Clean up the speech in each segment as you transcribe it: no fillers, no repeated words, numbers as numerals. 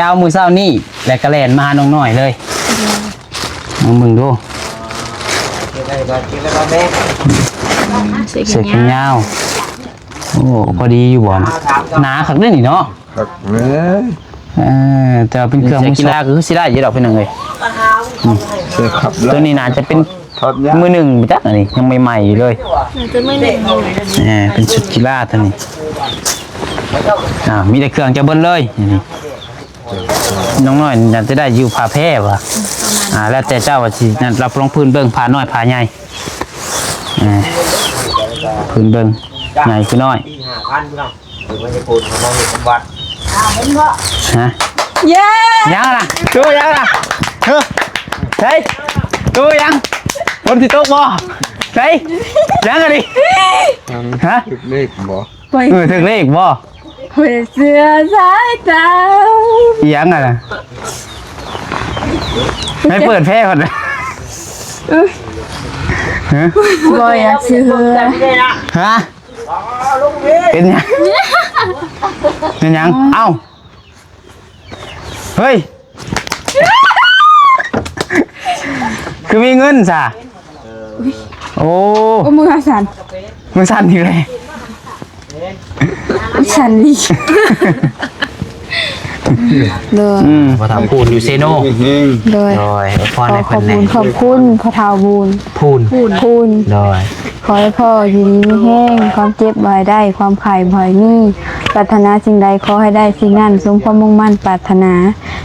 เอามือเศร้านี่แล้วก็แล่นมาน้องน้อยเลยมึงดูเสกยาวโอ้พอดีอยู่บ่หนาขักเรื่องนี่เนาะขักเลยแต่เป็นเครื่องมือกีฬาคือสิได้ยี่ดอกเป็นยังไงตัวนี้น่าจะเป็นมือหนึ่งจักอันนี้ยังใหม่ๆอยู่เลยจะไม่หนึ่งเป็นชุดกีฬาตัวนี้มีแต่เครื่องจะเบิ้ลเลยน้องน้อยอยากจะได้อยู่ผ่าแพร่ว่ะแล้วแต่เจ้าว่าสิรับรองพื้นเบิ้งผ่าน้อยผ่าใหญ่พื้นเบิ้งใหญ่คือน้อยฮะเย้ยังล่ะดูยังล่ะเฮ้ยดูยังบนที่โต๊ะบ่เฮ้ยยังอะไรฮะถึงเลขบ่ถึงเลขบ่เสือสายตายังอะไรไม่เปิดแพร่ก่อนเลยบ่อยากซื้อฮะเป็นยังเป็นยังเอ้าเฮ้ยคือมีเงินจ้ะโอ้มือสั่นมือสั่นอยู่เลยสั่นดิเลยพอทำพูนอยู่เซโน่เลยขอบคุณขอบคุณพอเท้าบูนพูนเลยขอให้พ่ออยู่ดีไม่แห้งความเจ็บบ่อยได้ความไข่บ่อยมีปรารถนาสิ่งใดขอให้ได้สิ่งนั้นสมความมุ่งมั่นปรารถนา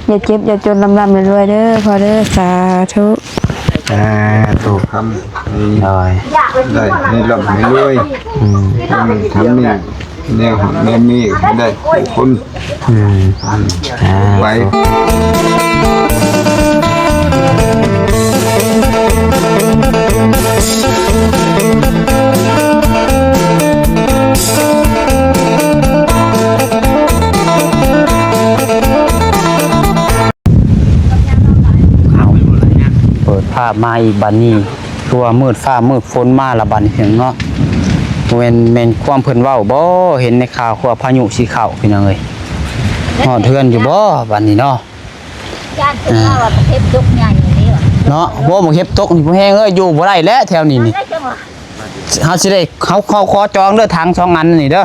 อย่าเจ็บอย่าจนลำรวยเด้อพอเด้อสาธุถูกคำได้ให้ลำให้รวยทำเนี่ยแนวแนวมีได้คนไว้ภาพมาอีกบันนี้ตัวมืดฟ้ามืดฝนมาละบันเพียงเนาะเว้นความเพิ่นเว้าบ่เห็นในข่าวว่าพายุสิเข้าพี่น้องเอ้ยฮอดเทือนอยู่บ่บัดนี้เนาะย่านเป็นว่าประเทศตกใหญ่อย่างนี้เนาะบ่บ่เฮ็ดตกนี่บ่แห้งเอ้ยอยู่บ่ได้แล้วแถวนี้นี่เฮาสิได้เขาขอจองเด้อถัง2อันนี่เด้อ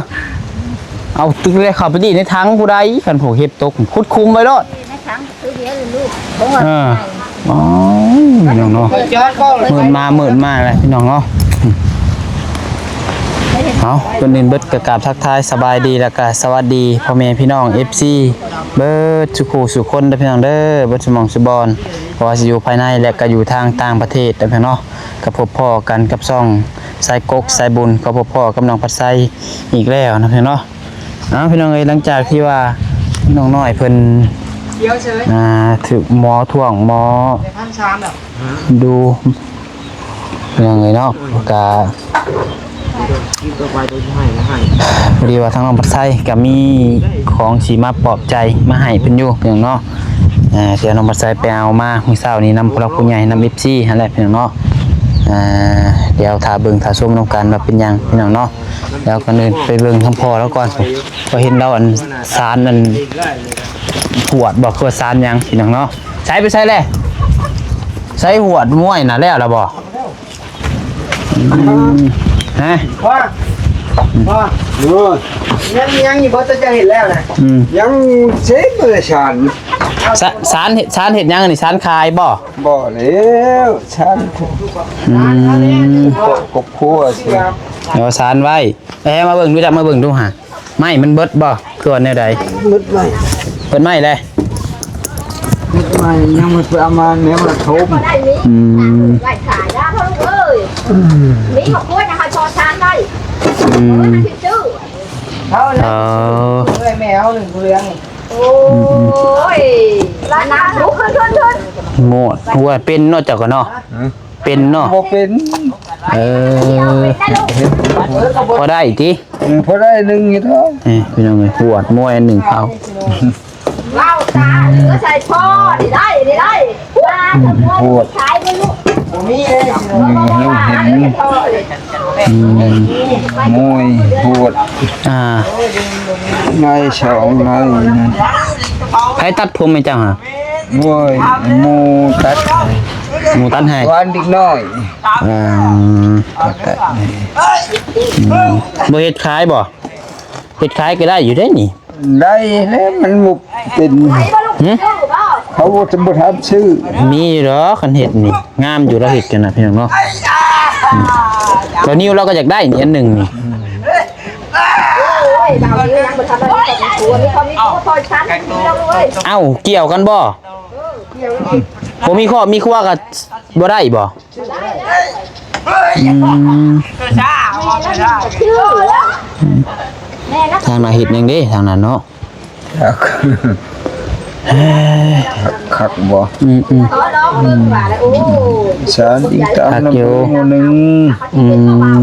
เอาตึกเลยเข้าไปดิในถังผู้ใดคันผู้เฮ็ดตกขุดคุมไว้โลดในถังคือเดียวลูกของว่าอ๋อพี่น้องเนาะหมื่นมาเลยพี่น้องเนาะเอาเป็นเบิดกระกาบทักทายสบายดีแล้วก็สวัสดีพ่อแม่พี่น้อง FC เบิดสุขสุขคนเด้อพี่น้องเด้อเบิดสมองสุบอลเพราะว่าสิอยู่ภายในและก็อยู่ทางต่างประเทศเด้อพี่น้องกับพบพ่อกันกับซ่องสายกกสายบุญกับพบพ่อกับน้องปัดไซอีกแล้วนะพี่น้องพี่น้องเอ้ยหลังจากที่ว่าน้องน้อยเพิ่นถือหมอท่วงหมอดูยังไงเนาะกะพอดีว่าทางน้องปัดไซก็มีของสีมาปลอบใจมาให้เพิ่นอยู่อย่างเนาะเสียน้องปัดไซไปเอามามื้อเช้านี้นำพวกผู้ใหญ่นำ FC นั่นแหละพี่น้องเนาะเดี๋ยวถ้าเบิ่งถ้าชมน้องกันว่าเป็นยังพี่น้องเนาะแล้วก็เดินไปเบิ่งทั้งพ่อแล้วก่อนพอเห็นเราอันสารอันหวดบอกคือสารยังพี่น้องเนาะใช้ไปใช้เลยใช้หวดม้วยน่ะแล้วล่ะบ่ฮะว่ายังอยู่บ่จะเห็นแล้วนะยังเช็คเบอร์สารเห็ดยังนี่สารคายบ่แล้วฉันกบคั่วสิเดี๋ยวสารไว้มาเบิ่งดูจับมาเบิ่งดูหาไม่มันเบิดบ่คือว่าแนวใดมืดไหมเปิดไม่เลยมืดไหมยังมันไปเอามาเนี้ยมันทุบไหลขายนะพ่อลูกเอ้ยมีขอบคุณนะคะชอชานได้ชื่อแมวหนึ่งเรื่องโอ้ยร้านน้ำลุกขึ้นหมดหัวเป็นนอกจากกันเนาะเป็นเนาะเป็นพอได้ทีพอได้หนึ่งอย่างเท่าพี่น้องเลยปวดมวยหนึ่งเขาเล่าตาเหลือใส่พ่อได้ปวดขายไปลูกมีเห็นมวยปวดในสองใน ใครตัดผมให้เจ้าฮะ โว้ยหมูตัด หมูตัดให้ วันเด็กน้อย อืม ตัดให้ บ่เฮ็ดขายบ่เฮ็ดขายก็ได้อยู่ได้นี่ ได้แล้วมันหมุกเป็น หึ เขาจะบ่ทำชื่อ มีเหรอคันเฮ็ดนี่งามอยู่แล้วเฮ็ดกันน่ะพี่น้องเนาะตัวนิ้วเราก็อยากได้นี่อันหนึงนี่ โอ้ยบางทียังบ่ทำอะไรกับตัวนี้เขามีตัวพอชั้นเราเลย เอ้าเกี่ยวกันบ่บ่มีข้อมีครัวก็บ่ได้บ่อืม ชื่อแล้วแม่นะ ทางน่ะเฮ็ดหยังเด้ทางนั้นเนาะ คักบ่ อืม ขอร้องเรื่องว่าแล้วโอ้ ฉันอีกตามน้ำหมูหนึง อืม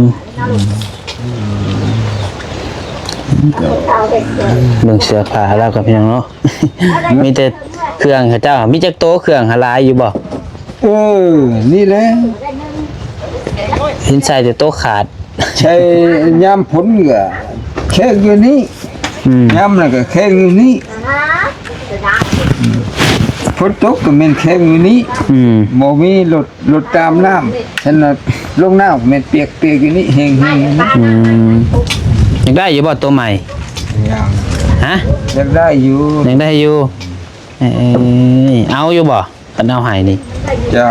เอาเด็ก เบิ่งเสื้อผ้าแล้วกับพี่น้องเนาะ มีแต่เครื่องเขาเจ้ามีจักโตะเครื่องหาหลายอยู่บ่ นี่แหละ เห็นใส่แต่โตะขาด ใช้ยามผลก็แค่อยู่นี่ อืม ยามน่ะก็แค่อยู่นี่ นะเดี๋ยวนะ ฝนตกก็แม่นแค่อยู่นี่ อืม บ่มีรถตามน้ำฉันน่ะลงน้ำแม่นเปียกอยู่นี่แห้งๆอยู่นี่ อืมอยากได้อยู่บ่ตัวใหม่ อย่าง ฮะ อยากได้อยู่ ยังได้อยู่เอ้ยเอาอยู่บ่กันเอาให้นี่ เจ้า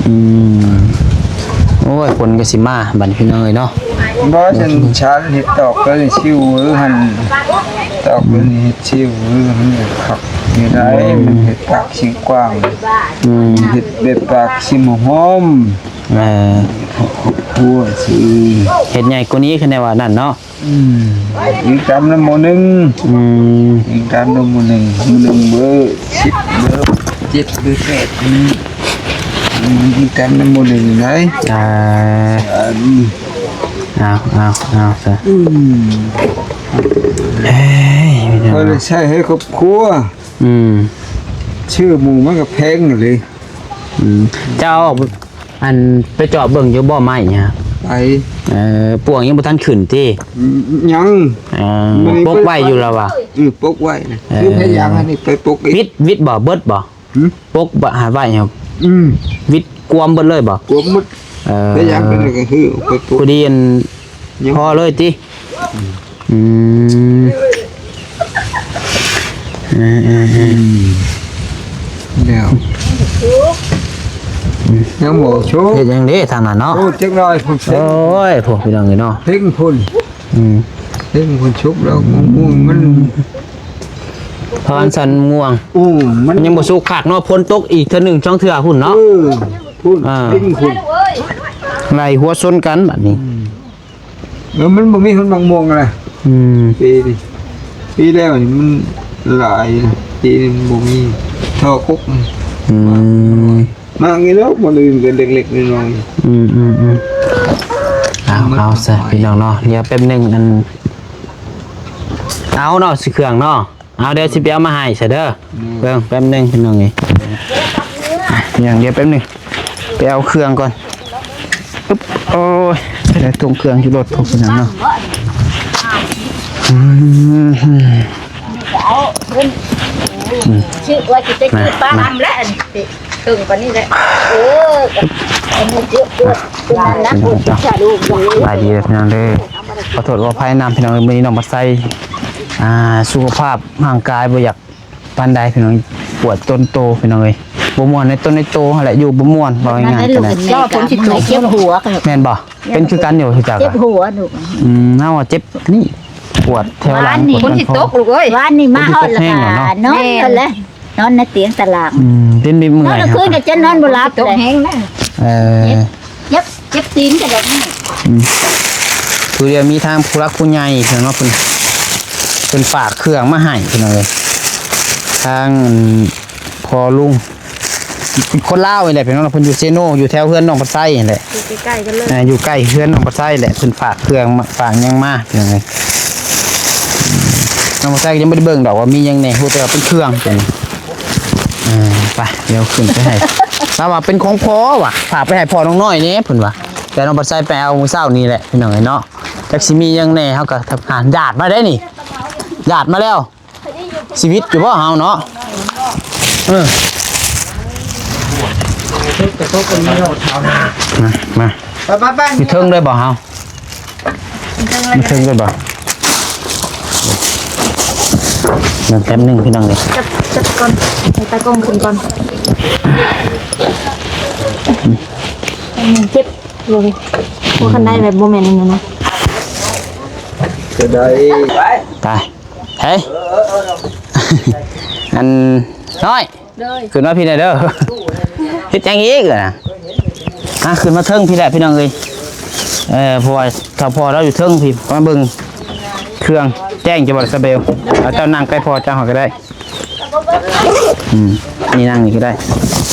อืมโอ้ยคนก็สิมาบัดนี้พี่น้องเอ้ยเนาะ บ่ฉันชันเฮ็ดตอกก็เลยชิวหั่นตอกก็เฮ็ดชิวมันคักอยู่ได้มันเฮ็ดปากชิงกว้าง อืม เฮ็ดแบบปากชิมหอม เออ หัวสิ เฮ็ดใหญ่กว่านี้คือในว่านั่นเนาะ อีกตามน้ำหมูหนึง อืม อีกตามน้ำหมูหนึงเบอร์10เบอร์7เบอร์8อีกตามน้ำหมูหนึงไหน อ่า อัน เอาซะเอ้ยพี่น้อง ก็เลยใช้ให้ครอบครัว อืม ชื่อหมูมันก็แพงเลย เจ้าอันไปเจาะเบิ่งอยู่บ่อไม้เนี่ย ไป ปวงยังบ่ทันขึ้นติ ยัง ปกไว้อยู่แล้วว่ะ ปกไว้นะคือพยายามอันนี้ไปปกอีก วิทย์บ่เบิดบ่ หืม ปกบ่หาไว้เนี่ย วิทย์กวมเบิดเลยบ่ กลัวมุดพยายามเป็นก็คือไปปก พอดีอันพอเลยติอืมแล้วยังหมูโชว์ เฮ็ดจังได๋ทางนั้นเนาะ โอ้จังหน่อยผม โอ้ยพวกพี่น้องเอ้ยเนาะ เพ่งพุ่น อืม เพ่งพุ่นชุบแล้วม่วงมัน พรสันม่วง มัน ยังบ่สุกคักเนาะพ้นตกอีกเทื่อหนึงช่องเทื่อพุ่นเนาะ พุ่น อ่า เพ่งพุ่น ไหลหัวชนกันบัดนี้ แล้วมันบ่มีคนบางม่วงอะไร อืม ปีแล้วนี่มันหลายปีนี้มันบ่มีท่อคุก อืม มางี้แล้วบ่ลืมกันเล็กๆน้อย เอาซะพี่น้องเนาะเดี๋ยวแป๊บหนึงอันเอาเนาะสิเครื่องเนาะเอาเดี๋ยวสิไปเอามาให้ซะเด้อเบิ่งแป๊บหนึงพี่น้องเอ้ยอย่างเดียวแป๊บหนึงไปเอาเครื่องก่อนปึ๊บโอ้ยไปได้ตรงเครื่องอยู่รถพวกพี่น้องเนาะอืม ชื่อว่าจะได้ชื่อป้าทำแล้วตึงกว่านี้แหละอันนี้เยอะด้วยนะพูดจะดูอย่างนี้ บายดีเลยพี่น้องเด้อขอโทษว่าภายนำพี่น้องมื้อนี้น้องมาใส่สุขภาพร่างกายบ่อยากปานใดพี่น้องปวดต้นโตพี่น้องเอ้ยบ่ม่วนในต้นในโตหั่นแหละอยู่บ่ม่วนว่าง่ายๆกันนะ ก็คนที่ถูกเจ็บหัวกัน แม่นบ่เป็นคือกันอยู่คือจัก เจ็บหัวหนู เฮาเจ็บนี่ปวดแถวหลังปวด คนที่ตกลูกเอ้ยวันนี้มาฮอดละนอนกันแล้วนอนในเตียงตาราง เป็นมีเมื่ น อ อน ย กลางคืนก็จะนอนบ่หลับตกแห้งนะ เจ็บตีนกันแบบนี้ คือเดี๋ยวมีทางผู้รักผู้ใหญ่เพิ่นว่าเพิ่นฝากเครื่องมาให้พี่น้องเอ้ยทางพอลุงคนลาวนี่แหละพี่น้องเพิ่นอยู่เซโนอยู่แถวเฮือนน้องปัดไส้นี่แหละ ใกล้ๆกันเลย อยู่ใกล้เฮือนน้องปัดไส้แหละเพิ่นฝากเครื่องมาฝากหยังมาพี่น้องเอ้ยน้องปัดไส้ยังบ่ได้เบิ่งดอกว่ามีหยังแหน่ฮู้แต่ว่าเป็นเครื่องจังไปเดี๋ยวขึ้นไปให้ถ้าว่าเป็นของพ่อว่ะฝากไปให้พ่อน้องน้อยนี่เพิ่นว่าแต่น้องปัดไส้ไปเอามื้อเช้านี้แหละพี่น้องเอ้ยเนาะจักสิมีหยังแหน่เฮาก็ทำงานญาติมาได้นี่ญาติมาแล้ว พอดี ชีวิตอยู่บ่เฮาเนาะมามีเทิงด้วยบ่เฮามีเทิงด้วยบ่เดี๋ยวแป๊บนึงพี่น้องเลย จับก่อนให้ตากล้องขึ้นก่อนเจ็บเลยพวกคันได้แบบโมเมนต์นึงนะ จะได้ ตายเฮ้ยอันน้อยขึ้นมาพี่ได้เด้อเฮ็ดจังอีกน่ะขึ้นมาเทิงพี่แหละพี่น้องเอ้ยเพราะว่าถ้าพอเราอยู่เทิงพี่มาเบิ่งเครื่องแจ้งจะบ่สเบลเอาเจ้านั่งใกล้พอเจ้าหอก็ได้นี่นั่งนี่ก็ได้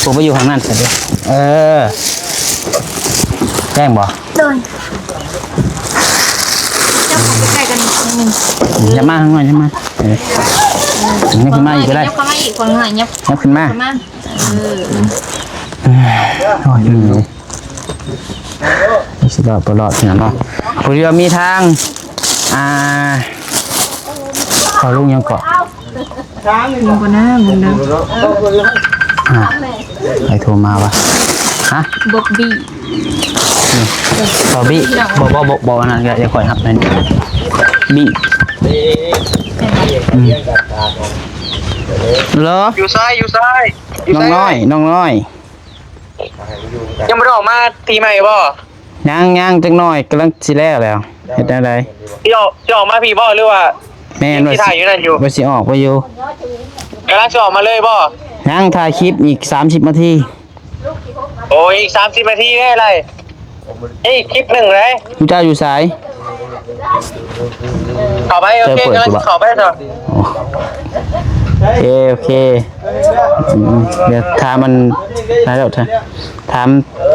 ผมไปอยู่ข้างนั้นเดี๋ยวแจ้งบ่ เดินจะขอไปใกล้กันนิดนึง อย่ามาข้างนอกอย่ามานี่ขึ้นมาอีกก็ได้ ยับเข้ามาอีกคนหน่อยยับ ยับขึ้นมา เข้ามา โอ้ยนี่สิบปลอดเนี่ยเนาะพอดีมีทางขอลุงยังเกาะ ลงก่อนนะมึงเด้อ ใครโทรมาวะฮะ บ๊อบบี้ บอบบี้บอกนะอย่าคอยครับนั่นบี้เหรอ อยู่ซ้าย น้องน้อยยังไม่ได้ออกมาตีใหม่บ่ ย่างจังน้อยกำลังสิแล้วแล้วเฮ็ดอะไร พี่ออกมาพี่บ่หรือว่า แม่นว่า ที่ถ่ายอยู่นั่นอยู่ ว่าสิออกไปอยู่ กำลังจะออกมาเลยบ่ ย่างถ่ายคลิปอีก30นาที โอ้ยอีก30 นาทีได้ไรคลิปหนึ่งเลย ผู้เจ้าอยู่สาย เข้าไปโอเคกำลังเข้าไปต่อ โอเคเดี๋ยวถามมันแล้วเดี๋ยวถาม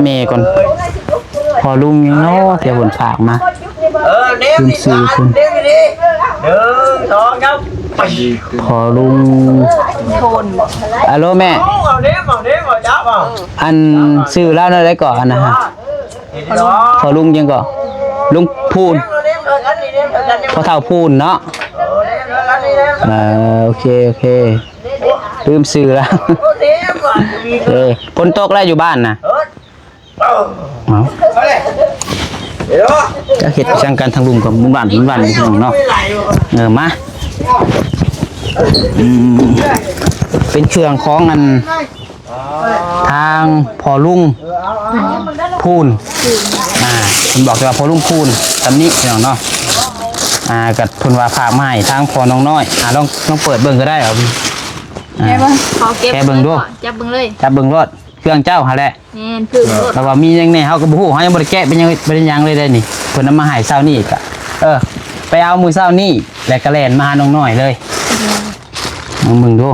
เมย์ก่อนพอลุงยังเนาะเดี๋ยวผลฝากมาคุณซื้อคุณพอลุงฮัลโหลแม่อันซื้อแล้วได้ก่อนนะฮะพอลุงยังก่อนลุงพูนพอเท่าพูนเนาะโอเคลืมซื้อแล้วฝนตกแล้วอยู่บ้านนะจะเห็ดช่างกันทางลุงกับบุ้งบ้านนี่พี่น้องเนาะมาเป็นเครื่องของอันทางพอลุงพูนผมบอกว่าพอลุงพูนตำนี้พี่น้องเนาะกับทุนว่าฝากมาให้ทางพอน้องน้อยลองเปิดเบิ่งก็ได้เหรอขอเก็บ แกเบิ่งดู จับเบิ่งเลย จับเบิ่งรถเครื่องเจ้าหาแหละ แน่นคือรถ แต่ว่ามียังไงเฮาก็บ่ฮู้เฮายังบ่ได้แกะเป็นยังเลยได้นี่เพิ่นนำมาให้เช้านี้อีกอ่ะไปเอามื้อเช้านี้แล้วก็แล่นมาหาน้องน้อยเลยลองเบิ่งดู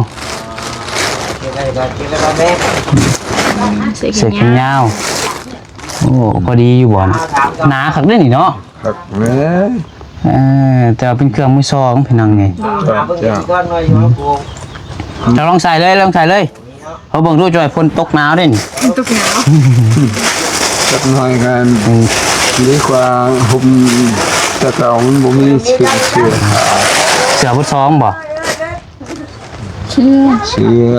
เสื้อแขนยาวโอ้พอดีอยู่บ่หนาคักเด้อนี่เนาะ ครับแม่ แต่ว่าเป็นเครื่องมือสองพี่น้องไง จ้า เราลองใส่เลยเขาเบิ่งดูจ่อยฝนตกหนาวเด้นี่ ตกหนาว สักหน่อยกันดีกว่าห่มแต่เก่ามันบ่มีเสื้อ เสื้อมือสองบ่ เสื้อ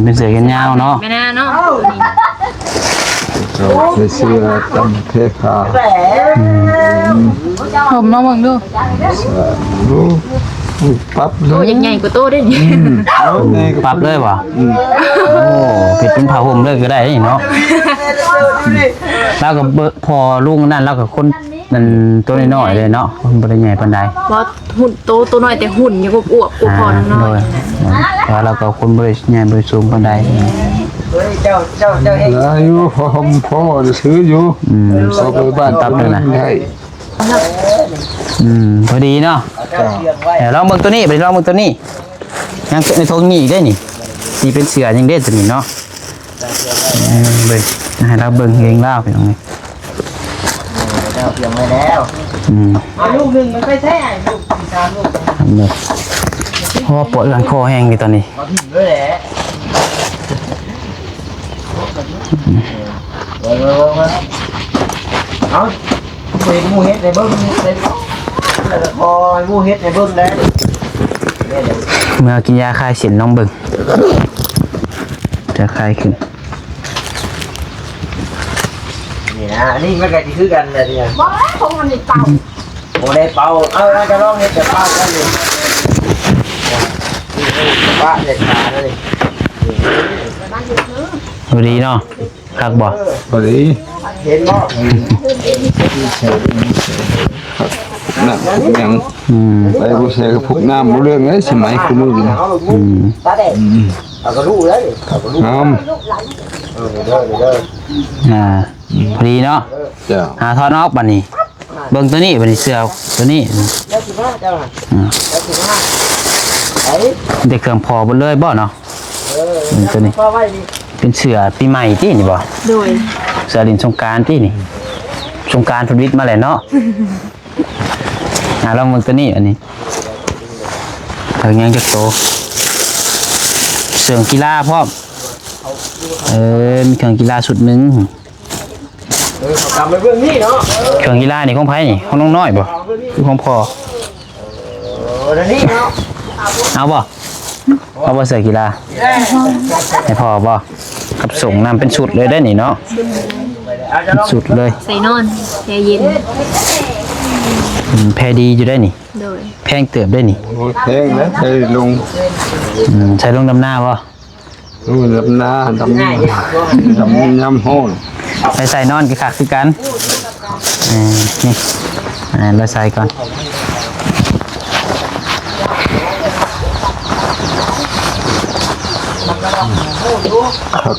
เป็นเสื้อแขนยาวเนาะ ไม่น่าเนาะ เสื้อตำเทขา ผมมาเบิ่งดู ปั๊บเล โต ย ใหญ่กว่าโตได้นี่ ปรับเลยบ่โอ้ผิดเป็นผ้าห่มเลยก็ได้นี่เนาะแล้วก็พอลุงนั่นแล้วก็คนนั่นตัวน้อยๆเลยเนาะคนบ่ได้ใหญ่ปานใด เพราะหุ่นโตหน่อยแต่หุ่นยังอวบกูพอน้อย แล้วเราก็คนบ่ได้ใหญ่บ่ได้สูงปานใด อายุพ่อจะซื้ออยู่เอาไปบ้านตับเลยนะให้ พอดีเนาะเดี๋ยวลองเบิ่งตัวนี้ไปลองเบิ่งตัวนี้ยังในทงนี่ได้นี่นี่เป็นเสือยังได้ตัวนี้เนาะเบิ่งให้เราเบิ่งเองเล่าไปตรงนี้ลูกหนึ่งมันไม่ใช่ลูก3ลูกเพราะว่าปวดหลังคอแห้งอยู่ตอนนี้เอาเป็นมูเฮ็ดในเบิ้งเลยแล้วพอมูเฮ็ดในเบิ้งแล้ว เมื่อกินยาคลายเสียนน้องเบิ่งจะคลายขึ้น นี่นะอันนี้มันก็จะคือกันเลยเนี่ย บ่คงมันนี่เป่า โมได้เป่าเอาจะลองเห็ดจะเป่ากันเลยนี่ป้าเด็ดขาเลย ดูดีเนาะคักบ่ พอดี เห็นบ่ น่ะยัง อืม ไปบ่ใส่กระพุกน้ำบ่เรื่องเลยสมัยคุณมือนะ เอาลูกตาแดงเอากระดูกเลยเอากระดูก งาม เด้อ พอดีเนาะ เจ้า หาทอดออกบัดนี้เบิ่งตัวนี้บัดนี้เสื้อตัวนี้ แล้วสิมาเจ้าน่ะแล้วสิมาไอ้ ได้เครื่องพอเบ่เลยบ่เนาะตัวนี้ พ่อไว้นี่ เป็นเสื้อปีใหม่ที่นี่บ่ โดย เสื้อดินสงกรานต์ที่นี่สงกรานต์เพิ่นวิทย์มาแล้วเนาะลองเบิ่งตัวนี้อันนี้ยังจะโตเสื้อกีฬาพร้อมมีเครื่องกีฬาชุดหนึง เขากำไปเบื้องนี้เนาะ เครื่องกีฬานี่ของไผนี่ของน้องน้อยบ่คือของพ่อ แล้วนี่เนาะ เอาบ่เอาบ่เสื้อกีฬาให้พ่อบ่กับส่งนำเป็นชุดเลยได้นี่เนาะ อาจจะ เป็น ลอง ชุดเลย ใส่นอนแช่เย็น แพรดีอยู่ได้นี่ โดย แพงเติบได้นี่ โอ้แพงนะใส่ลง ใช้ลงดำหน้าบ่ รู้ลำหน้าดำยำโหน ใส่นอนก็คักคือกันนี่เราใส่ก่อน ครับ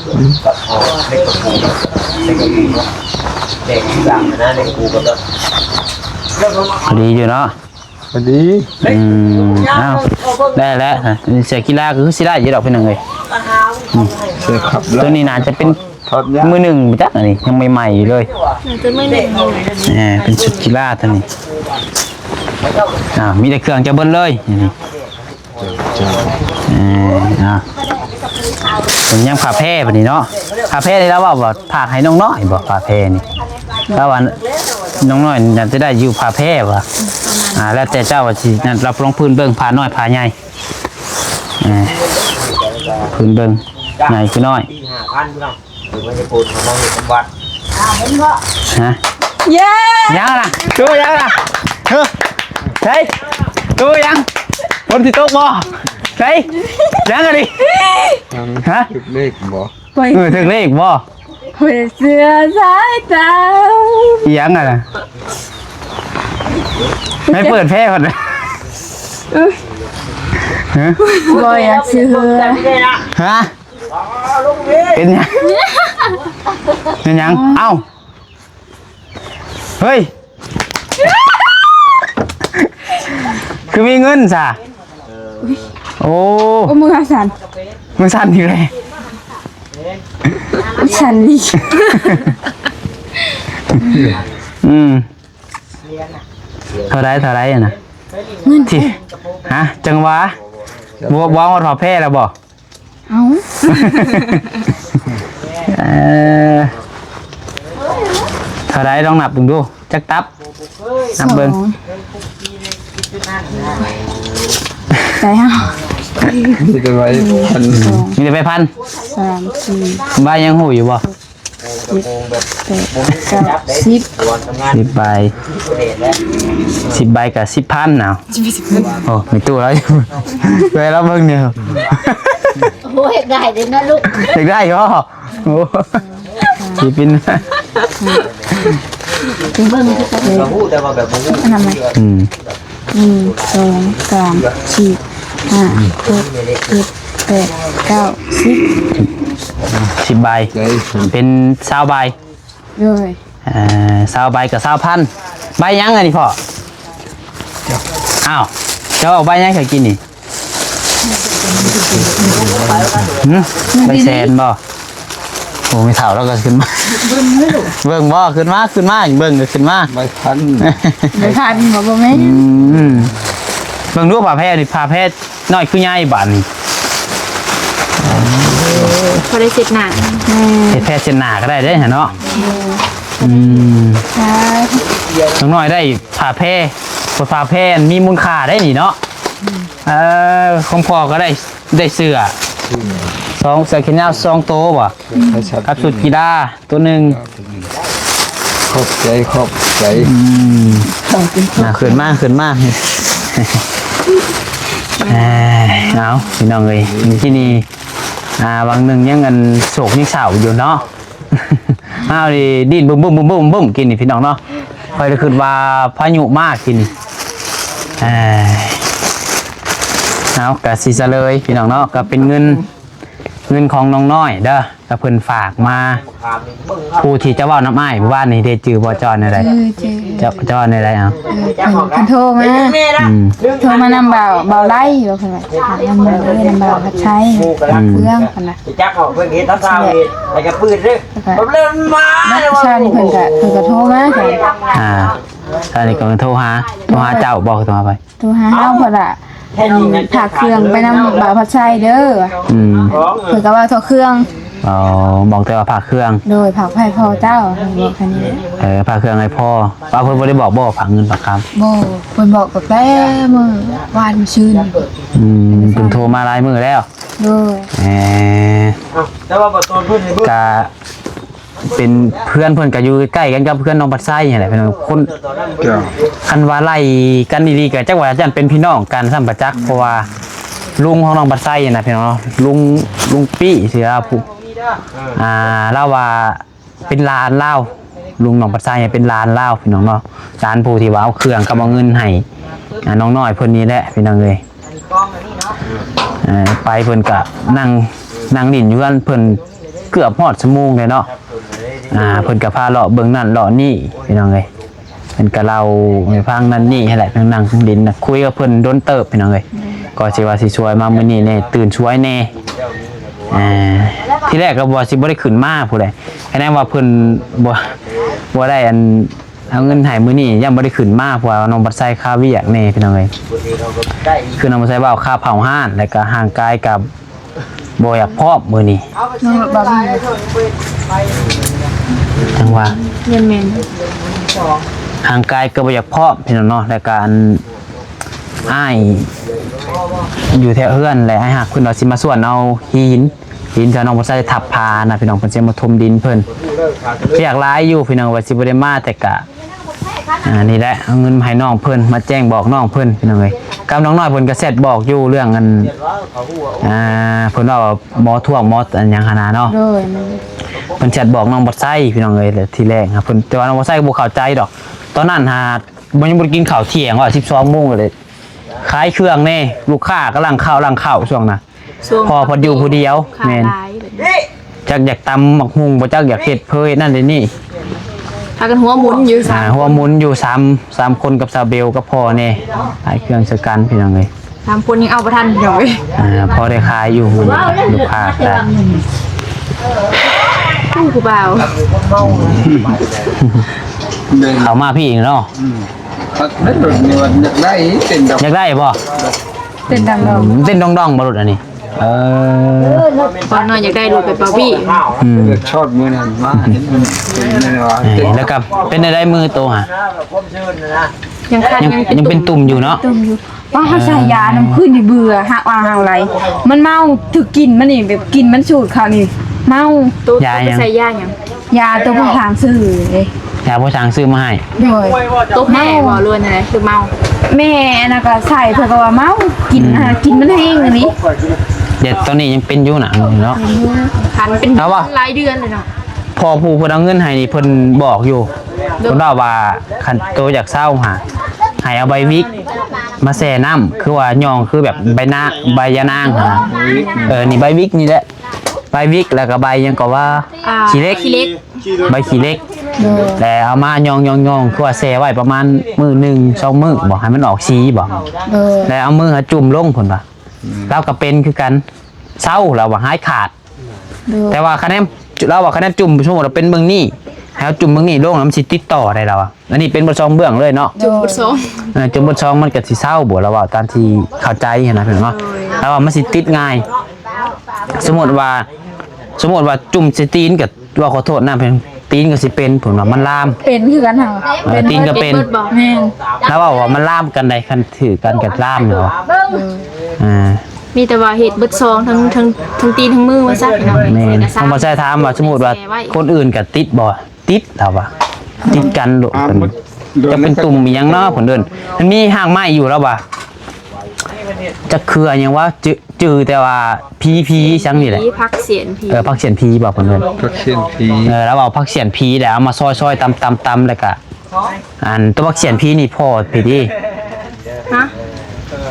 เด็กที่หลังนะเด็กกูก็ต้อง พอดีอยู่เนาะ พอดี อ้าวได้แล้วเสียกีฬาก็คือสิได้อยู่ดอกเพิ่นเอ้ย ใส่ขับแล้ ตัว วนี้น่าจะเป็น ทอดยา มือหนึ่งจักอันนี้ยังใหม่ๆอยู่เลย จะไม่เหนื่อย เป็นชุดกีฬาตัวนี้มีแต่เครื่องจะเบิ้ลเลยนี่เป็นยังผ่าแพร่แบบนี้เนาะผ่าแพร่นี่แล้วว่าผ่าให้น้องน้อยบอกผ่าแพร่นี่แล้ววันน้องน้อยอยากจะได้อยู่ผ่าแพร่ว่ะแล้วแต่เจ้าว่าสิรับรองพื้นเบิ้งผ่าน้อยผ่าใหญ่พื้นเบิ้งใหญ่คือน้อย ที่5,000พี่น้องถึงมันจะปูนของเราอยู่สมบัติ ฮะ เย้ ยังล่ะดูยังล่ะเฮ้ยดูยังคนที่โต๊ะบ่เฮ้ยยังอะไรฮะ จุดเลขบ่ ถึงเลขบ่ เพื่อเสื้อสายตา ยังอะไรไม่เปิดแพร่ก่อนนะฮะ บ่อยากซื้อ ฮะเป็นยังเป็นยังเอ้าเฮ้ยคือมีเงินซะโอ้ มือสั่น มือสั่นอยู่เลย สั่นดิ เท่าไรอ่ะนะที่ฮะจังหวะบัวบ้องมาถอดแพร่แล้วบ่ เอา เท่าไรลองนับเบิ่งดูจักตับนับเบิ่ง ใส่ห้า มีแต่ไว้พัน มีแต่ไปพัน 3 4 ใบยังหูอยู่บ่ 8 9 10 10 ใบ 10 ใบกับ 10,000เอาโอ้มีตู้แล้วไปแล้วเบิ่งเนี่ย โอ้ยได้เด้นะลูก อยากได้บ่โอ้สิเป็น เราพูดแต่ว่าแบบบ่ฮู้ ทำไม 1 2 3 4 5 6 7 8 9 10 10 ใบ ใจ เป็น20 ใบ เลย 20 ใบกับ 20,000 ใบยังไงนี่พ่ออ้าวเจ้าเอาใบยังเคยกินนี่ใบแซนบ่โอ้ไม่เท่าแล้วก็ขึ้นมาเบิ่งบ่ขึ้นมาเบิ่งก็ขึ้นมา ใบพัน ไม่ทันหัวบ่แม่น เบิ่งรูปผ่าแพร่นี่ผ่าแพร่น้อยคือใหญ่บาดนี่ พอได้เสร็จหนัง เฮ็ดแพร่เส้นหน้าก็ได้เด้เนาะใช่ น้องน้อยได้ผ่าแพร่ผ่าแพร่มีมูลค่าได้นี่เนาะ ของพ่อก็ได้เสื้อ2เสื้อแขนยาว2โตวบ่ ให้ชัด กับชุดกีฬาตัวหนึง ขอบใจขึ้นมาเอาพี่น้องเอ้ยที่นี่บางหนึงยังกันโศกยังเศร้าอยู่เนาะ อ้าวดิดิ้นบุ้มกินนี่พี่น้องเนาะคอยได้คิดว่าพายุมากกินนี่เอากะสิซะเลยพี่น้องเนาะก็เป็นเงินของน้องน้อยเด้อก็เพิ่นฝากมาผู้ที่จะเว้าน้ำอ้ายบ้านนี่ได้จื้อบ่จอนอะไรเจ้าในอะไรเอา เพิ่นโทรมาโทรมานำเบาไล่ว่าเพิ่นว่านำเบาเลยนำเบาพัดใช้เครื่องเพิ่นน่ะ จักเขาเพิ่นเฮ็ดทับเช้าเฮ็ดไปกับปืนเด้อผมเริ่มมา ชานี่เพิ่นก็โทรมาค่ะ ตอนนี้ก็โทรหาเจ้าบอกโทรมาไป โทรหาเฮาเพิ่นน่ะถักเครื่องไปนำเบาพัดใช้เด้อเพิ่นก็ว่าโทรเครื่อง บอกแต่ว่าพาเครื่อง โดยผักไผ่พ่อเจ้าบอกแค่นี้ พาเครื่องให้พ่อป้าเพิ่นบ่ได้บอกฝากเงินฝากคำ บ่เพิ่นบอกกับแต่มื้อวานชื่น เพิ่นโทรมาหลายมื้อแล้ว โดย แต่ว่าบ่ตนเพิ่นให้เบิ่ง ก็เป็นเพื่อนเพิ่นก็อยู่ใกล้กันกับเพื่อนน้องปัดไส้นี่แหละพี่น้องคน เจ้า คันว่าไล่กันดีๆก็จักว่าจันเป็นพี่น้องกันซ้ำประจักษ์เพราะว่าลุงของน้องปัดไส้น่ะพี่น้องลุงปี้สิครับผู้เล่าว่าเป็นลานเล่าลุงน้องปัดไส้เป็นลานเล่าพี่น้องเนาะลานผู้ที่ว่าเอาเครื่องกับเอาเงินให้น้องน้อยเพิ่นนี้แหละพี่น้องเอ้ยไปเพิ่นก็นั่งดินอยู่กันเพิ่นเกือบฮอดชั่วโมงเลยเนาะเพิ่นก็พาเลาะเบิ่งนั่นเลาะนี่พี่น้องเอ้ยเพิ่นก็เล่าให้ฟังนั่นนี่ให้แหละนั่งดินน่ะคุยกับเพิ่นโดนเติบพี่น้องเอ้ยก็สิว่าสิช่วยมามื้อนี้แน่ตื่นช่วยแน่ที่แรกก็บ่สิบ่ได้ขึ้นมาผู้ใดแค่นั้นว่าเพิ่นบ่ได้อันเอาเงินให้มื้อนี้ยังบ่ได้ขึ้นมาเพราะว่าน้องบัดไซค่าเวียกแน่พี่น้องเอ้ยคือน้องบัดไซว่าค่าเผาห้านแล้วก็ห่างกายกับบ่อยากพอบมื้อนี้ บ่มี จังว่า เรียนแม่น ห่างกายก็บ่อยากพอบพี่น้องเนาะแล้วก็อันอ้ายอยู่แถวเฮือนแหละอ้ายฮักเพิ่นว่าสิมาส่วนเอาหินที่น้องบ่ใส่ทับพานะพี่น้องเพิ่นสิมาถมดินเพิ่นเรียกหลายอยู่พี่น้องว่าสิบ่ได้มาแต่ก็นี่แหละเอาเงินมาให้น้องเพิ่นมาแจ้งบอกน้องเพิ่นพี่น้องเอ้ยกับน้องน้อยเพิ่นก็แซดบอกอยู่เรื่องอันเพิ่นว่าหมอท่วงหมออันหยังหั่นน่ะเนาะ โดย เพิ่นแชทบอกน้องบ่ใส่พี่น้องเอ้ยเลยทีแรกครับเพิ่นแต่ว่าน้องบ่ใส่ก็บ่เข้าใจดอกตอนนั้นบ่ยังบ่ได้กินข้าวเที่ยงว่า 12:00 นเลยขายเครื่องแน่ลูกค้ากำลังเข้าช่วงน่ะพออยู่ผู้เดียวแม่นจักอยากตำหมักหุงบ่จักอยากเฮ็ดเพยนั่นนี่ พากันหัวหมุนอยู่3 หัวหมุนอยู่3คนกับซาเบลกับพ่อแน่ขายเครื่องสกันพี่น้องเอ้ย 3คนยังเอาบ่ทันพี่น้องเอ้ย พอได้ขายอยู่มื้อนี้ลูกค้าได้ ผู้บ่าว เข้ามาพี่อีกเนาะ พักได้รถนี่ว่าได้เป็นดอก อยากได้บ่ เต้นดังดอก เต้นดองๆบ่รถอันนี้ตอนน้อยอยากได้ลูกไปเป่าบี้ ชอบมือนั่นมาเห็นมันนี่ว่าเต็ม แล้วก็เป็นได้มือโตฮะ ผมเชิญนะ ยังคัน ยังเป็นตุ่มอยู่เนาะ ตุ่มอยู่ว่าเฮาใส่ยาน้ำขึ้นนี่เบื่อหักว่าหางไหลมันเมาถึกกินมันนี่แบบกินมันสูดเขานี่เมาย ายัง ใส่ยาหยังยาตัวผู้ทางซื้อเด้ ยาผู้ช้างซื้อมาให้ โดย ตกแม่บ่ล้วนอะไรคือเมา แม่น่ะก็ใส่เพิ่นก็ว่าเมากินกินมันแห้งอันนี้ เดี๋ยวตอนนี้ยังเป็นอยู่หนังเนาะ คันเป็น แล้วว่า หลายเดือนเลยเนาะ พอผู้เพิ่นเอาเงินให้นี่เพิ่นบอกอยู่เพิ่นว่าคันโตอยากเศร้าหาให้เอาใบวิกมาแช่น้ำคือว่าย่องคือแบบใบยานางหานี่ใบวิกนี่แหละใบวิกแล้วก็ใบยังก็ว่าขี้เล็กใบขี้เล็กแต่เอามาย่องคือว่าแช่ไว้ประมาณมื้อ1 2มื้อบ่ให้มันออกสีบ่แล้วเอามือจุ่มลงเพิ่นว่าเราก็เป็นคือกันเศร้าเราว่าหายขาดแต่ว่าคะแนนเราว่าคะแนนจุ่มสมมุติว่าเป็นเบิ่งนี่ให้เอาจุ่มเบิ่งนี่ลงแล้วมันสิติดต่อได้แล้วอ่ะอันนี้เป็นบ่ซองเบื้องเลยเนาะ จุดประสงค์ จุ่มบ่ซองมันก็สิเศร้าบ่เราว่าตามที่เข้าใจนะเพิ่นว่าแล้วว่ามันสิติดง่ายสมมุติว่าจุ่มสตีนก็ว่าขอโทษนะเพิ่นแ ตีนก็สิเป็นผลว่ามันลาม เป็นคือกันเหรอ ตีนก็เป็น แม่น แล้วว่ามันลามกันใดคันถือกันกับลามเหรอมีแต่ว่าเหตุเบิดซองทั้งตีนทั้งมือว่าซะพี่น้อง แม่นต้องมาใช้ถามว่าสมมุติว่าคนอื่นก็ติดบ่ติดแล้วว่าติดกันโลดกันจะเป็นตุ่มอีหยังเนาะผลเดินมันมีหางไม้อยู่แล้วว่าจะคือหยังว่าจือแต่ว่าพีจังนี่แหละ ผีพักเสียนผี พักเสียนพีบ่ผลเดิน ก็เช่นพี แล้วเอาพักเสียนพีแล้วเอามาซอยๆตำแล้วก็อันตัวพักเสียนพีนี่พอพี่ดิ ฮะ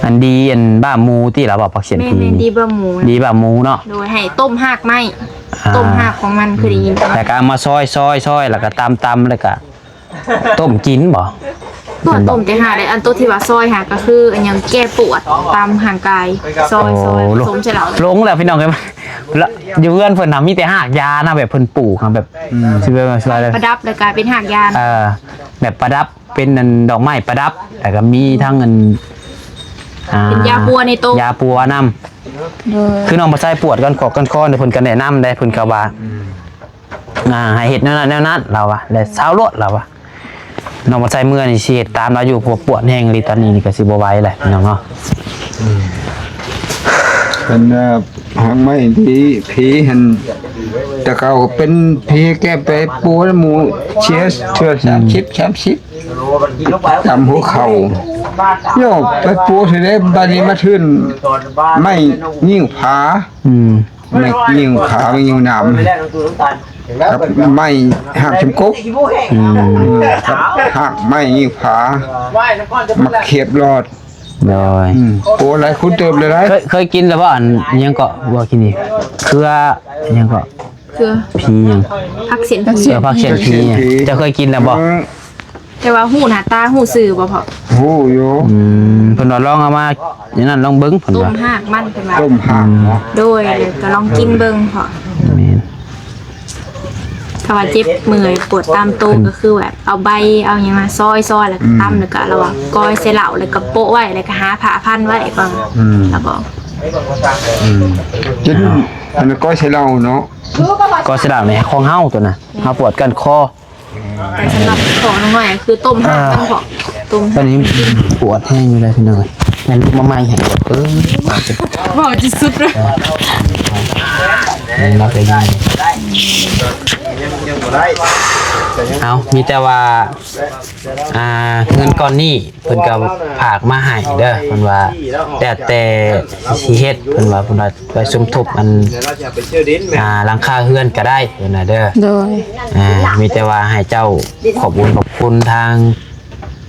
อันดีอันบ้าหมูที่เราบอกพักเสียน แม่ พี นดีบะหมู ดีบ้าหมูเนาะ โดยให้ต้มหากไหมต้มหากของมันคือได้ยิน แล้วก็เอามาซอยแล้วก็ตำแล้วก็ต้มกินบ่ ตัวต้มแต่หาได้อันตัวที่ว่าซอยหาก็คืออันยังแก้ปวดตามห่างกายซอยสมใช่แล้ว ลงแล้วพี่น้องเอ้ยแล้วอยู่เพื่อนเพิ่นทำมีแต่หากยานะแบบเพิ่นปลูกครับแบบสิเบิ่งเลย ประดับแล้วกลายเป็นหากยาน แบบประดับเป็นอันดอกไม้ประดับแต่ก็มีทั้งอัน เป็นยาปัวในโต ยาปัวนำคือน้องบ่ใส่ปวดกันขอกกันคอเพิ่นก็แนะนำได้เพิ่นก็ว่าให้เฮ็ดแนวนั้นเราว่าแล้วเช้ารถเราว่าน้องบ่ใส่เมื่อนี่สิเฮ็ดตามเราอยู่พวกปวดแห้งเลยตอนนี้นี่ก็สิบ่ไหวแหละพี่น้องเนาะ เป็นหางไม้ที่ผีหันตะเกาเป็นผีแก้ไปปูแล้วหมูเชียสเทือ30จำหัวเข่าโยกไปปูเสร็จแล้วบานี้มาทื่นไม่ยิ่งผาไม่ยิ่งขาไม่ยิ่งหนามครับไม่หักชมกุกครับหักไม่ยิ่งผามาเขียบรอด โดย โอ้หลายคุณเติมเลยนะ เคยกินแล้วบ่อันยังก็บ่กินนี่เครือยังก็ คือ พียัง พักเสียนผี ผักเสียนพีเนี่ยจะเคยกินแล้วบ่ แต่ว่าหูหน้าตาหูสื่อบ่พอ โอ้โย เพิ่นว่าลองเอามาอย่างนั้นลองเบิ่งเพิ่น ต้ ว่าม หากมันเป็นว่า ต้มห่าง โดยก็ลองกินเบิ่งพอ แม่น ถ้าว่าเจ็บเมื่อยปวดตามตัวก็คือแบบเอาใบเอาหยังมาซอยแล้วก็ตำแล้วก็ระหว่างก้อยใส่เหล้าแล้วก็โปะไว้แล้วก็หาผ้าพันไว้ก่อนแล้วก็ จนอันนั้นก็ใช้เราเนาะ ก็สิลาวในของเฮาตัวน่ะเฮาปวดกันคอ แต่สำหรับของน้องหน่อยคือต้มหากมันพอต้ม ตอนนี้ปวดแห้งอยู่เลยพี่น้องงั้นลูกมาใหม่ให้ปวด บ่จะสุดเลย รับได้ยินเอามีแต่ว่าเงินก้อนนี้เพิ่นก็ฝากมาให้เด้อเพิ่นว่าแต่สิเฮ็ดเพิ่นว่าไปสมทบอันหลังคาเฮือนก็ได้เพิ่นน่ะเด้อ โดย มีแต่ว่าให้เจ้าขอบคุณทาง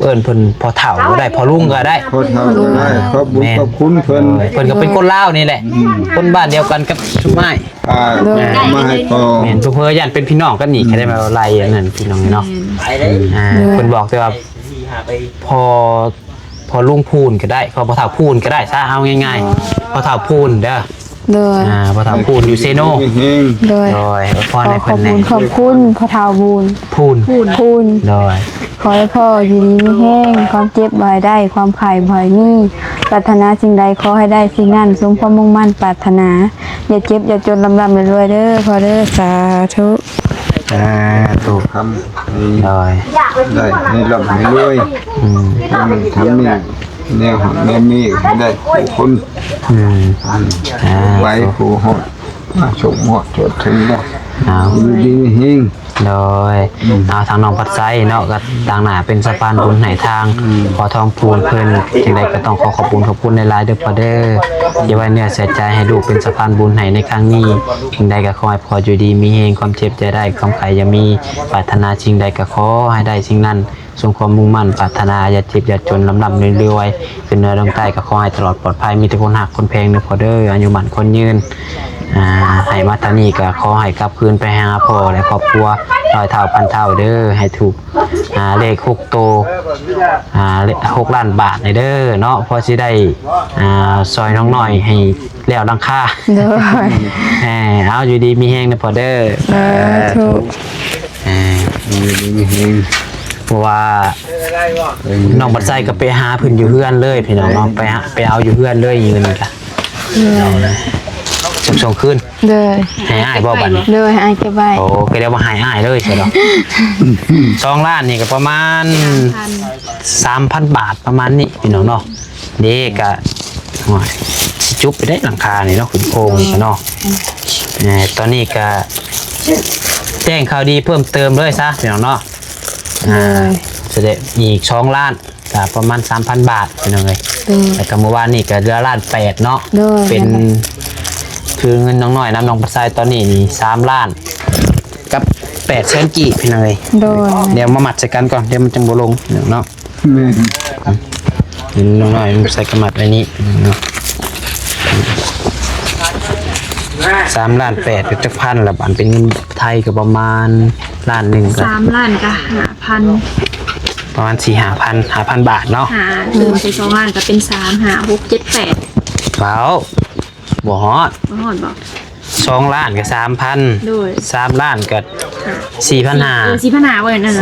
เอิ้นเพิ่นพอเฒ่าก็ได้พอลุงก็ได้ ขอทานได้ขอบบุญขอบคุณเพิ่น เพิ่นก็เป็นคนลาวนี่แหละคนบ้านเดียวกันกับชุไม้ มาให้พอ แม่นเพิ่นย่านเป็นพี่น้องกันนี่แค่ได้มาไล่อันนั้นพี่น้องเนาะเพิ่นบอกแต่ว่าพอลุงพูนก็ได้พอเฒ่าพูนก็ได้ซะเอาง่ายๆพอเฒ่าพูนเด้อ โดย พอเฒ่าพูนอยู่เซโน เฮง โดย โดยพ ข ร อ ใน ข เพิ่ อน บ แน่ คุณขอบคุณพ่อเฒ่าบูน พูน พูน โดย ขอให้พ่ออยู่ดีมีแห้งความเจ็บบ่อยได้ความไข่บ่อยมีปรารถนาสิ่งใดขอให้ได้สิ่งนั้นสมความมุ่งมั่นปรารถนา อย่าเจ็บอย่าจนลำรวยๆเด้อพ่อเด้อสาธุ ถูก ทำ โดย ได้ให้ร่ำให้รวยทำนี่แนวหางแนวมีได้คุณไว้ผู้หดมาชมหดจดถึงได้ เอา อยู่ดีเฮง โดยเอาทางน้องปัดไซเนาะก็ต่างหน้าเป็นสะพานบุญไหนทางขอทองพูนเพิ่นจังใดก็ต้องขอบคุณในหลายเด้อพ่อเด้อที่ไว้เนื้อเสียใจให้ลูกเป็นสะพานบุญให้ในครั้งนี้สิ่งใดก็ขอให้พ่ออยู่ดีมีเฮงความเจ็บใจได้ความไข่อย่ามีปรารถนาสิ่งใดก็ขอให้ได้สิ่งนั้นสมความมุ่งมั่นปรารถนาอย่าเจ็บอย่าจนลำรวยๆเป็นเนื้อดวงใจก็ขอให้ตลอดปลอดภัยมีแต่คนหักคนแพงเด้อพ่อเด้ออายุมั่นคนยืนให้มาตานีก็ขอให้กลับคืนไปหาพ่อและครอบครัวร้อยเท่าพันเท่าเด้อให้ถูกเลข6โต6ล้านบาทในเด้อเนาะพอสิได้ซอยน้องหน่อยให้แล้วรังค่า โดย เอาอยู่ดีมีแห้งนะพอเด้อ สาธุ อยู่ดีเฮง เพราะว่าน้องบัดไซก็ไปหาเพิ่นอยู่เฮือนเลยพี่น้องเนาะไปเอาอยู่เฮือนเลยยืนกัน ส่งคืน เลย ให้อ้ายบ่บัดนี้ เลยอายเก็บไว้ โอ้ก็เดี๋ยวมาให้อ้ายเลยใช่ดอก2ล้านนี่ก็ประมาณ 3,000 บาทประมาณนี้พี่น้องเนาะเด็กก็โอ้ยสิจุบไปได้หลังคานี่เนาะขึ้นโครงกันเนาะตอนนี้ก็แจ้งข่าวดีเพิ่มเติมเลยซะพี่น้องเนาะจะได้อีก2ล้านก็ประมาณ 3,000 บาทพี่น้องเอ้ยแต่ก็เมื่อวานนี่ก็เดือนล้าน8เนาะเป็นคือเงินน้องน้อยน้ำน้องปัสไซตอนนี้นี่3ล้านกับ8แสนกี่พี่น้องเอ้ย โดย เดี๋ยวมาหมัดใส่กันก่อนเดี๋ยวมันจะบ่ลงเนาะ แม่น เห็นน้อยๆใส่กระมัดไว้นี่เนาะ3ล้าน8เป็นจักพันละบาทเป็นเงินไทยก็ประมาณล้านหนึ่งก็ 3ล้านก็5,000 ประมาณ5,000 บาทเนาะ หา1ไป2ล้านก็เป็น3 5 6 7 8 เปล่าบ่ฮอด บ่ฮอดบ่ 2ล้านก็3,000 โดย 3ล้านก็ 4,500 4,500ไว้นั่นน่ะ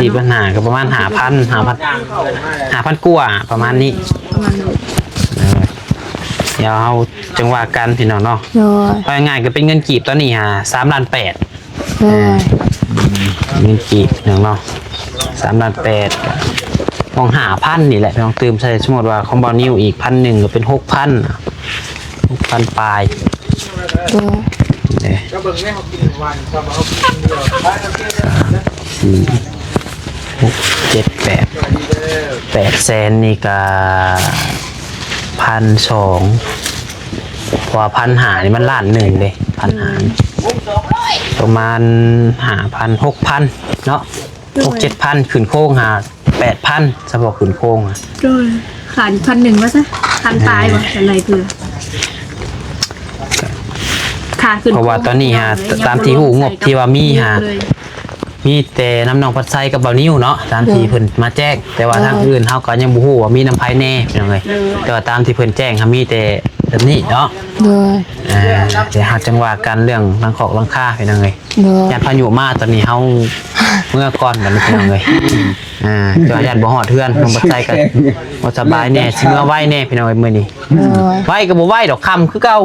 4,500ก็ประมาณ5,000 กว่าประมาณนี้ ประมาณนั้น เดี๋ยวเอาจังหวะกันพี่น้องเนาะ โดย พอง่ายๆก็เป็นเงินกีบตอนนี้3ล้าน8 โดย เงินกีบพี่น้องเนาะ3ล้าน8มอง5,000นี่แหละพี่น้องเติมใส่สมมติว่าคอมบอนิวอีก1,000ก็เป็น 6,000 ปลาย โดย เนี่ย ก็เบิ่งแม่เขากินวันก็มาเขากินเดียว 4 6 7 8แสนนี่ก็1,200พอ1,500นี่มันล้านหนึ่งเลย1,500ประมาณ5,000 6,000เนาะ6-7,000ขึ้นโค้ง8,000สำหรับขึ้นโค้ง โดยขาดอีก1,000ว่าซะคันตายบ่อะไรเพื่อขาขึ้น เพราะว่าตอนนี้ตามที่หูงบที่ว่ามีแต่น้ำนองพัดไซกับเบานิ้วเนาะตามที่เพิ่นมาแจ้งแต่ว่าทางอื่นเฮาก็ยังบ่ฮู้ว่ามีน้ำไผแน่เป็นจังไงแต่ว่าตามที่เพิ่นแจ้งมีแต่แบบนี้เนาะ โดย เดี๋ยวหาจังหวะกันเรื่องรังขอกรังค่าเป็นจังไง โดย ญาติพายุมาตอนนี้เฮาเมื่อก่อนบัดนี้เป็นจังไงจะญาติบ่ฮอดเทือนน้องพัดไซก็บ่สบายแน่สิเมื่อไว้แน่พี่น้องมื้อนี้ โดย ไว้ก็บ่ไว้ดอกค่ำคือเก่า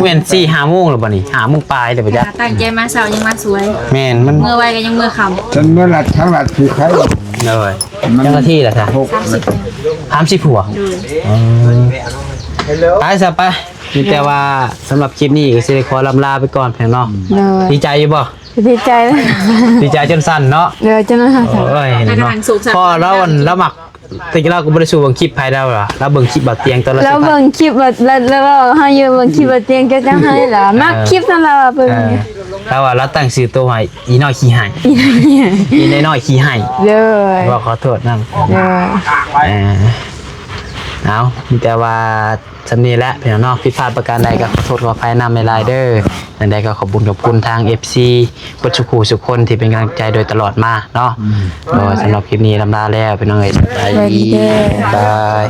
แม่น 4-5 โมงแล้วบัดนี้5 โมงปลายแล้วบ่จ๊ะ ตั้งใจมาเช้ายังมาสวย แม่นมัน เมื่อไวก็ยังเมื่อค่ำ ฉันเมื่อหลัดทั้งหลัดคือใคร เลยเจ้าหน้าที่แหละจ้ะ 30 หัวไปซะไปมีแต่ว่าสำหรับคลิปนี้ก็สิได้ขอลำลาไปก่อนเพียงเนาะ โดย ดีใจอยู่บ่ ดีใจเลย ดีใจจนสั่นเนาะ เดี๋ยวจะนั่งหา โอ้ยเนาะพอแล้วมักตะกี้เราก็บ่ได้สู้เบิ่งคลิปไผแล้วล่ะแล้วเบิ่งคลิปบัดเตียงตอนละ แล้ว 10,000 เบิ่งคลิปแล้วเฮาอยู่เบิ่งคลิปเตียงจะจังให้ล่ะมักคลิปนั่นล่ะเบิ่ง แล้วว่าเราตั้งชื่อตัวใหม่อีน้อยขี้หายอีน้อยขี้หาย เลย ว่าขอโทษนำ เลย เอามีแต่ว่าสำนีและพี่น้องเนาะผิดพลาดประการใดก็ขอโทษขออภัยนำในไลน์เดอร์นั่นใดก็ขอบคุณทาง FC ปัจจุบันสุขคนที่เป็นกำลังใจโดยตลอดมาเนาะโดยสำหรับคลิปนี้ลำลาแล้วพี่น้องเอ๋ยบายบาย